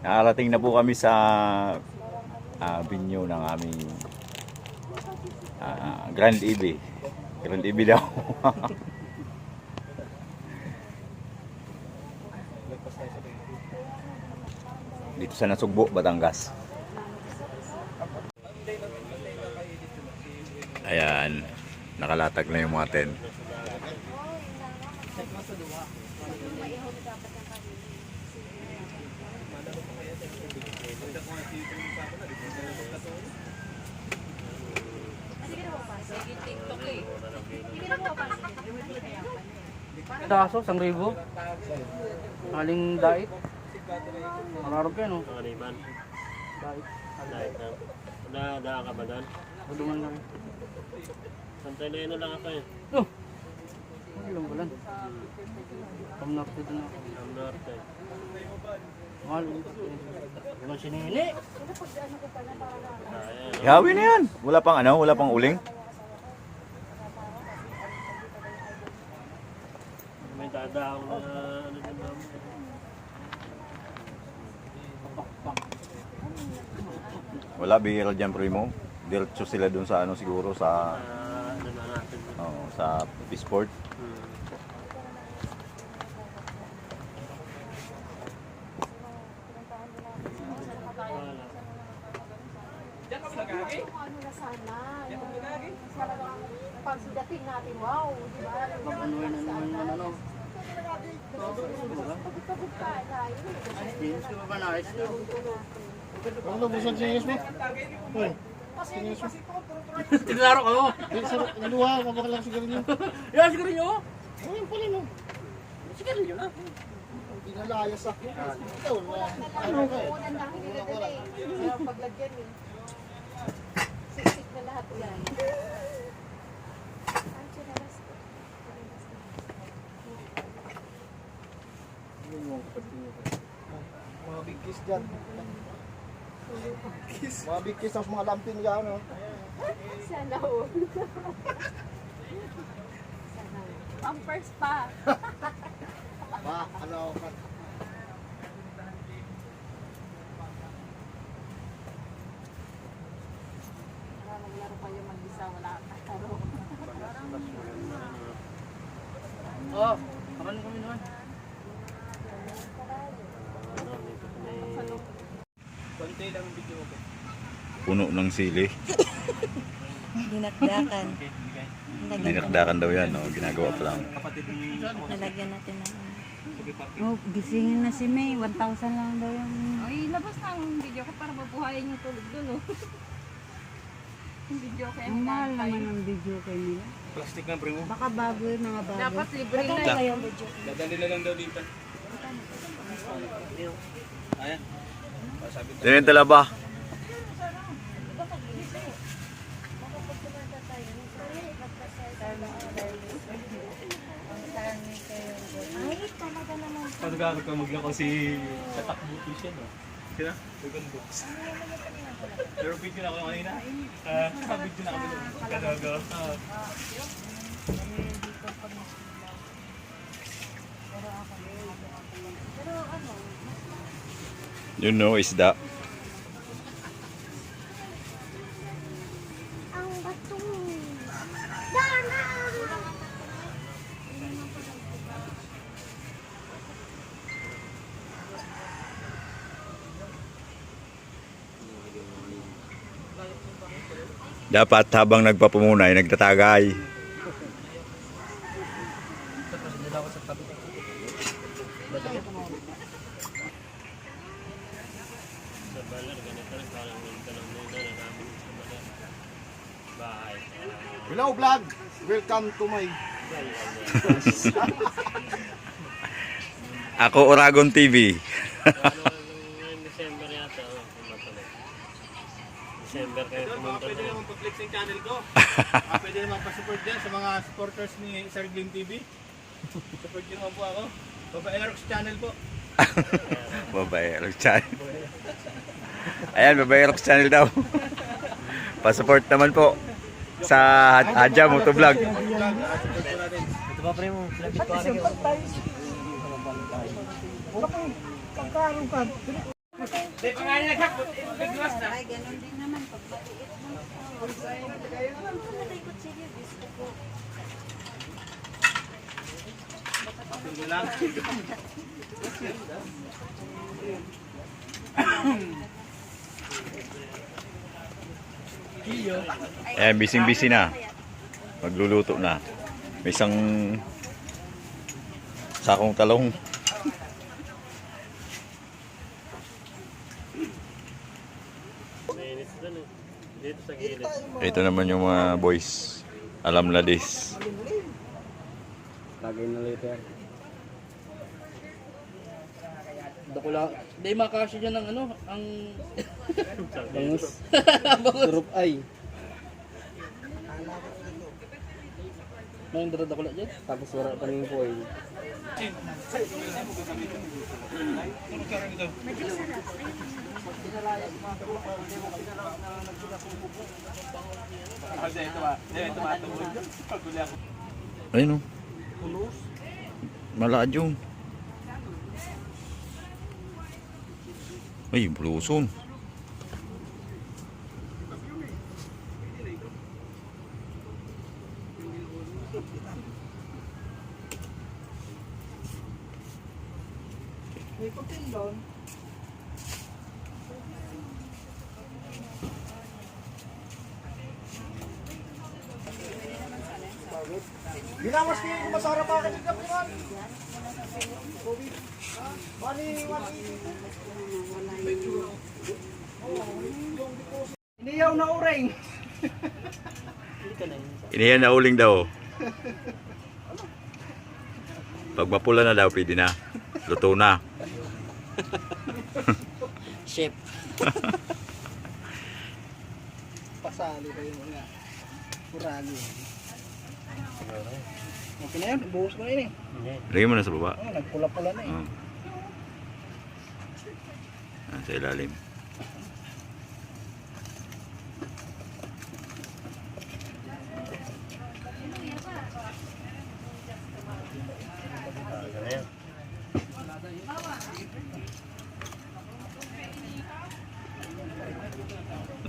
Nakarating na po kami sa venue ng aming Grand EB. Grand EB daw. Dito sa Nasugbo, Batangas. Ayan, nakalatag na yung mga tent. Daso, 1,000. Aling dait. Mararap yan, no? Kaliban. Dait. Dahil na. Daan ka ba doon? Budungan lang. Santay na yun lang ako eh. Oh! Ano lang bulan? Pamnap dito na ako. Ang norte. Mahal. Ano si Nini? Ihawin na yan. Wala pang uling. May dadaw na ano din naman. Wala, bihira dyan, primo. Diretso sila dun sa siguro sa Ano na natin. sa Peaceport. Ano na sana, pagdating natin, wow, di ba? Mag-anuin ano. Pagod ka, Yes, di ba na? Ayos na. Ano na busog sa inyo mo? Hoy, Tiglaro ka mo. luha, mabaka lang siguro niyo. Yan, siguro nyo. Ayun pala no. Siguro nyo na. Hindi na layas ah. Ikaw, ano ka eh? unang dami nila dala eh. Kaya paglagyan eh. Siksik na lahat yan. Ang chinelas ko. Mga big kiss dyan. Mga big kiss ang mga lampin yan. Oh. Sana all. Pampers pa. Ba, ano ka? Naglaro kayo mag-isa, wala ka karo. Oo. Makanin kami naman. Konti lang ang video ko. Puno ng sili. Dinakdakan. Dinakdakan daw yan, ginagawa pa lang. Nalagyan natin ng oh, gisingin na si May. 1,000 lang daw yung... Ay, labas na ang video ko para mabuhayin yung tulog doon, oh. Yung video ko Ang mahal naman ang video kay nila. Plastic na primo. Baka bago yung mga bago. Dapat libre na. Magkano kayong video? Dadali na lang daw dito. Ayan. Yan yung talaba. Pag-aarap ka maglako si Katakbuto siya, no? Sina? Dragon Books. Pero video na ako kanina. Video na kami. Kanago. You know, isda. Ang batong. Dana! Dapat habang nagpapumunay, nagtatagay. Sa balar, ganito rin. Parang ganito lang na namin sa balar. Bahay. Hello vlog! Welcome to my... Ako, Oragon TV. Ngayong December yata. Kumatuloy. December kayo pumunta Pwede doon. naman pa-flex yung channel ko. Pwede naman pa-support dyan sa mga supporters ni Sir Glim TV. Support nyo naman po ako. Babae Rox channel po. Babae Rox Channel. Ayan, Babae Rox Channel daw. Pasupport naman po sa Hadja Motovlog. Support po natin. Ito Ito ba pre mo? Lapit ko ano. Ay, ganun din naman. Pag maliit mo. Malikot sige, gusto ko. Patuloy lang. Ayan, busy na. Magluluto na. May isang sakong talong. Ito naman yung mga boys. Alam ladis. Lagay na later. Dakula. Hindi makasya dyan ng ano, ang... Bangus. Surup ay. May dakula dyan? Tapos wala pa rin po ay. Ayun o. Maladyong. Ay, bluson. Binawas niyo yung masarap pa kasi kapuan. Mani. Iniyaw na uring. Iniyan na uling daw. Pag mapula na daw, pwede na. Luto na. Chef. Pasali kayo mga. Kuragi. Okay na yan, buhos mo na yun eh. Lagyan mo na sa baba. Oh, nagpula-pula na eh. Sa ilalim.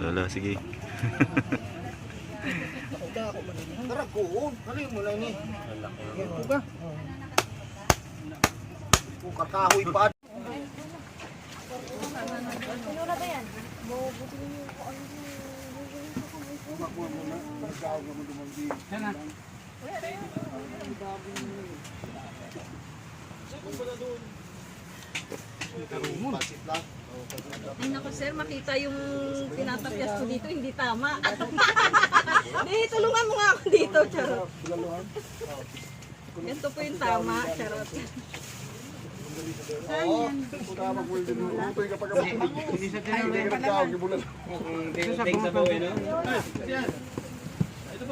Lala, sige. Tara, kuon. Kali mo na ini. Ito ka. Kakahoy pa. Ay naku sir, makita yung tinatapyas ko dito, hindi tama. Di, tulungan mo nga ako dito, charot. Ito po yung tama, charot.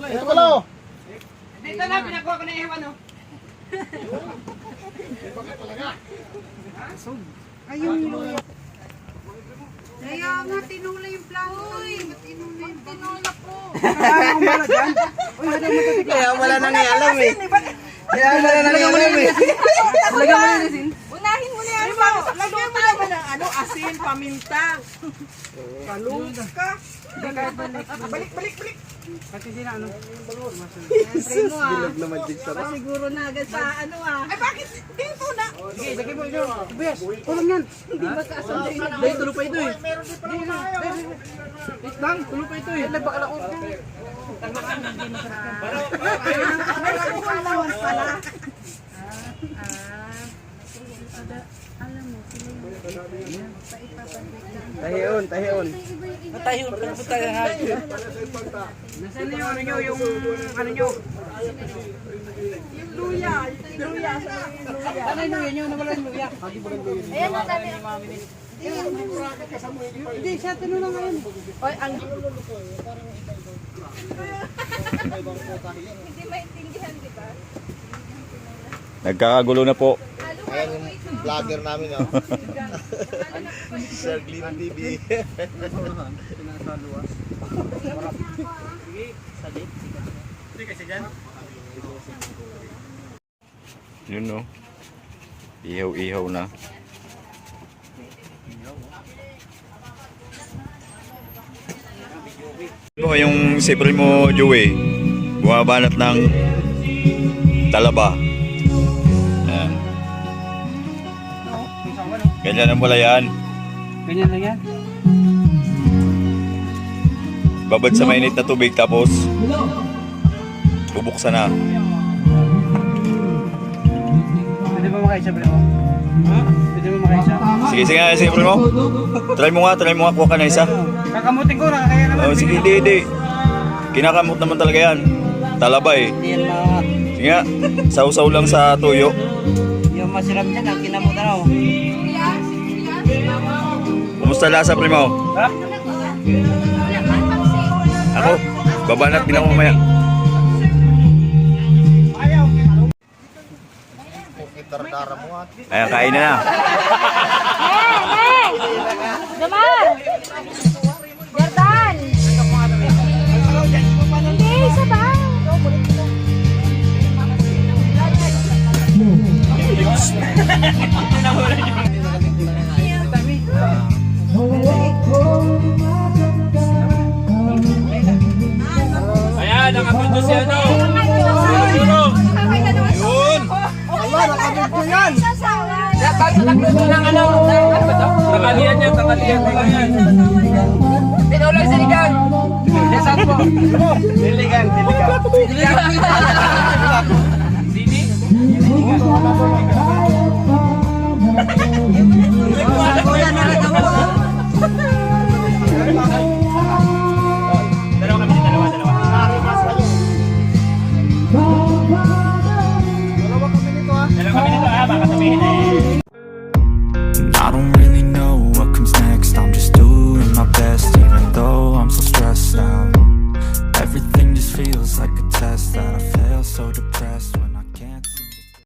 Ito pala oh. Dito na, pinakuha ko na iwan, oh. Ayun, luya. Kaya nga, tinula yung plano. Uy, tinula po. Kaya wala nang ialam eh. Kaya wala nang ialam eh. Unahin mo na yan, Lagyan mo naman ng ano, asin, paminta. Kalungka ka. Balik. Pati sila ano? Siyempre mo ah. Na magic sarap. Siguro na agad sa ano ah. Ay, bakit? Dito na. Sige, lagay mo ito. Bes, kulang yan. Hindi ba kasunday na Dahil tulo pa ito eh. Wait lang, tulo pa ito eh. Nagbakala ko. Allowance pala. Alam mo, sila yung Tahiyon. Tahiyon, pinapunta ka nga. Nasaan na yung ano nyo, yung ano nyo? Luya. Ano yung luya nyo? Nawala yung luya. Ayan na dati. Hindi, siya tinula ngayon. Oy, ang Hindi maintindihan, di ba? Nagkakagulo na po. Ayan yung vlogger namin oh. Sir Glim TV. Hindi kasi dyan. Yun no. Ihaw-ihaw na. Ito yung sipre mo, Joey. Bumabanat ng talaba. Ayan. Ganyan ang yan. Ganyan lang yan. Babad sa mainit na tubig tapos bubuksan na. Pwede ba makaisa pre mo? Pwede ba makaisa? Sige, sige nga, sipre mo. Try mo nga, kuha ka na isa. Kakamutin ko na, kaya naman. Oh, sige, hindi. Kinakamot naman talaga yan. Talaba eh. Hindi yan mga... Sige nga, sausaw lang sa tuyo. Yung masirap dyan, ang kinamutan ako. Kumusta lasa, primo? Ha? Ako, babanat din ako mamaya. Dardara mo at. Ayan, kain na na. Jamal! Jordan! Hindi, isa ba? Ayan, nakapunto si ano. Yun. Allah, nakabig ko yan. Takalian yan. Tinulog sa ligang! Diligan!